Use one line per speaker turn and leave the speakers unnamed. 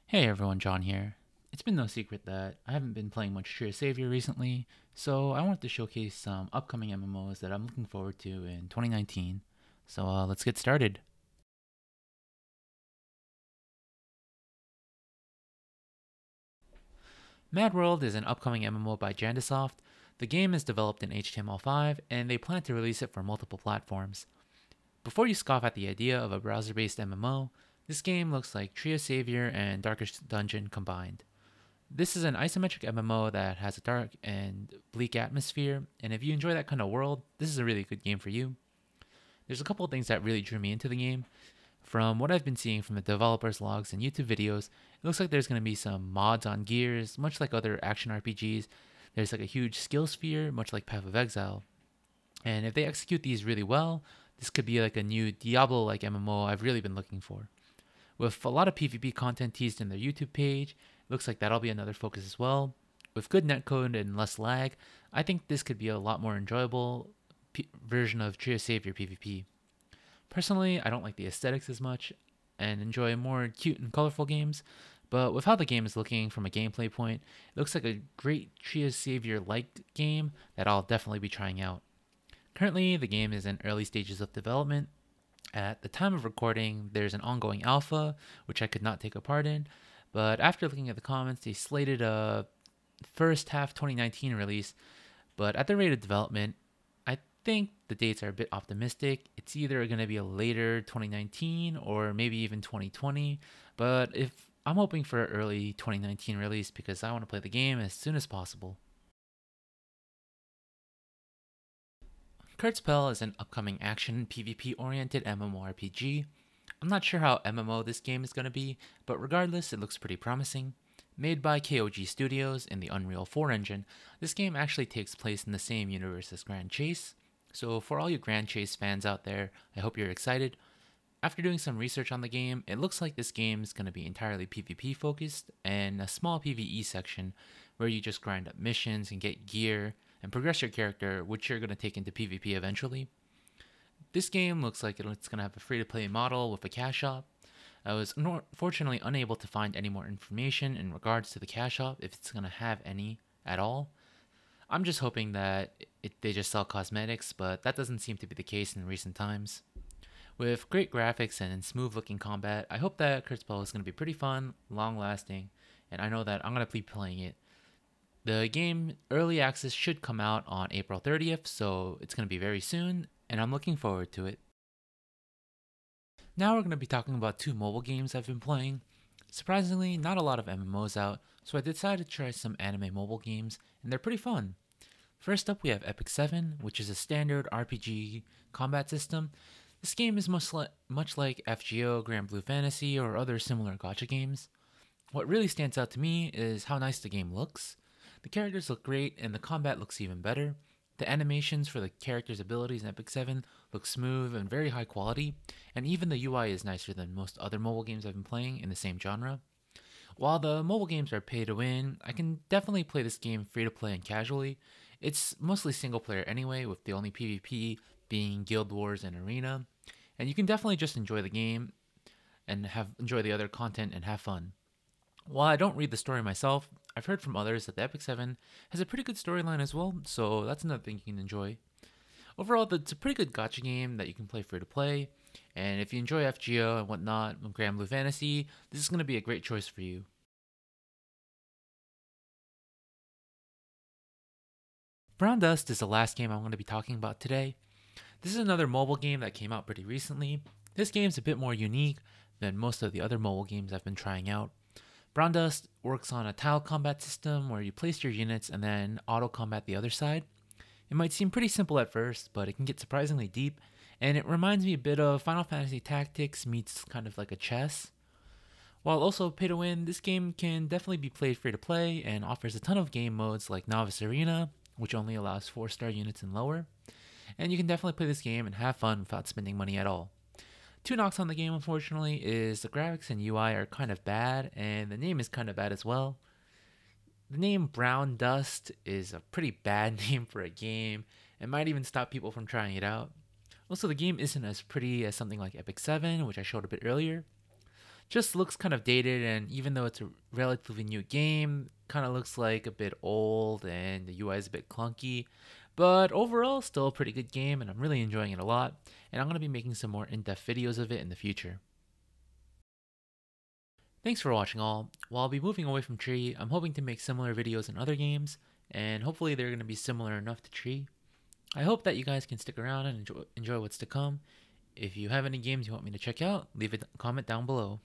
Hey everyone, John here. It's been no secret that I haven't been playing much True Savior recently, so I wanted to showcase some upcoming MMOs that I'm looking forward to in 2019. So let's get started. MadWorld is an upcoming MMO by Jandisoft. The game is developed in HTML5 and they plan to release it for multiple platforms. Before you scoff at the idea of a browser based MMO, this game looks like Trio Savior and Darkest Dungeon combined. This is an isometric MMO that has a dark and bleak atmosphere, and if you enjoy that kind of world, this is a really good game for you. There's a couple of things that really drew me into the game. From what I've been seeing from the developers' logs and YouTube videos, it looks like there's going to be some mods on gears, much like other action RPGs. There's like a huge skill sphere, much like Path of Exile. And if they execute these really well, this could be like a new Diablo like MMO I've really been looking for. With a lot of PvP content teased in their YouTube page, looks like that'll be another focus as well. With good netcode and less lag, I think this could be a lot more enjoyable version of Trio Savior PvP. Personally, I don't like the aesthetics as much and enjoy more cute and colorful games, but with how the game is looking from a gameplay point, it looks like a great Trio Savior like game that I'll definitely be trying out. Currently, the game is in early stages of development. At the time of recording, there's an ongoing alpha, which I could not take a part in, but after looking at the comments, they slated a first half 2019 release, but at the rate of development, I think the dates are a bit optimistic. It's either going to be a later 2019 or maybe even 2020, but if I'm hoping for an early 2019 release because I want to play the game as soon as possible. Kurzbel is an upcoming action PvP oriented MMORPG. I'm not sure how MMO this game is going to be, but regardless, it looks pretty promising. Made by KOG Studios in the Unreal 4 engine, this game actually takes place in the same universe as Grand Chase. So, for all you Grand Chase fans out there, I hope you're excited. After doing some research on the game, it looks like this game is going to be entirely PvP focused and a small PvE section where you just grind up missions and get gear and progress your character, which you're going to take into PvP eventually. This game looks like it's going to have a free to play model with a cash shop. I was unfortunately unable to find any more information in regards to the cash shop, if it's going to have any at all. I'm just hoping that they just sell cosmetics, but that doesn't seem to be the case in recent times. With great graphics and smooth looking combat, I hope that Kurzbel is going to be pretty fun, long lasting, and I know that I'm going to be playing it. The game early access should come out on April 30th, so it's going to be very soon, and I'm looking forward to it. Now we're going to be talking about two mobile games I've been playing. Surprisingly, not a lot of MMOs out, so I decided to try some anime mobile games, and they're pretty fun. First up, we have Epic 7, which is a standard RPG combat system. This game is much like FGO, Grand Blue Fantasy, or other similar gacha games. What really stands out to me is how nice the game looks. The characters look great, and the combat looks even better. The animations for the characters' abilities in Epic 7 look smooth and very high quality, and even the UI is nicer than most other mobile games I've been playing in the same genre. While the mobile games are pay to win, I can definitely play this game free to play and casually. It's mostly single player anyway, with the only PvP being Guild Wars and Arena, and you can definitely just enjoy the game and enjoy the other content and have fun. While I don't read the story myself, I've heard from others that the Epic 7 has a pretty good storyline as well, so that's another thing you can enjoy. Overall, it's a pretty good gacha game that you can play free to play, and if you enjoy FGO and whatnot, and Grand Blue Fantasy, this is going to be a great choice for you. Brown Dust is the last game I'm going to be talking about today. This is another mobile game that came out pretty recently. This game's a bit more unique than most of the other mobile games I've been trying out. Brown Dust works on a tile combat system where you place your units and then auto combat the other side. It might seem pretty simple at first, but it can get surprisingly deep, and it reminds me a bit of Final Fantasy Tactics meets kind of like a chess. While also pay to win, this game can definitely be played free to play and offers a ton of game modes like Novice Arena, which only allows 4-star units and lower, and you can definitely play this game and have fun without spending money at all. Two knocks on the game, unfortunately, is the graphics and UI are kind of bad, and the name is kind of bad as well. The name Brown Dust is a pretty bad name for a game, and might even stop people from trying it out. Also, the game isn't as pretty as something like Epic 7, which I showed a bit earlier. just looks kind of dated, and even though it's a relatively new game, kind of looks like a bit old and the UI is a bit clunky. But overall, still a pretty good game, and I'm really enjoying it a lot, and I'm going to be making some more in-depth videos of it in the future. Thanks for watching all. While I'll be moving away from Tree, I'm hoping to make similar videos in other games, and hopefully they're going to be similar enough to Tree. I hope that you guys can stick around and enjoy what's to come. If you have any games you want me to check out, leave a comment down below.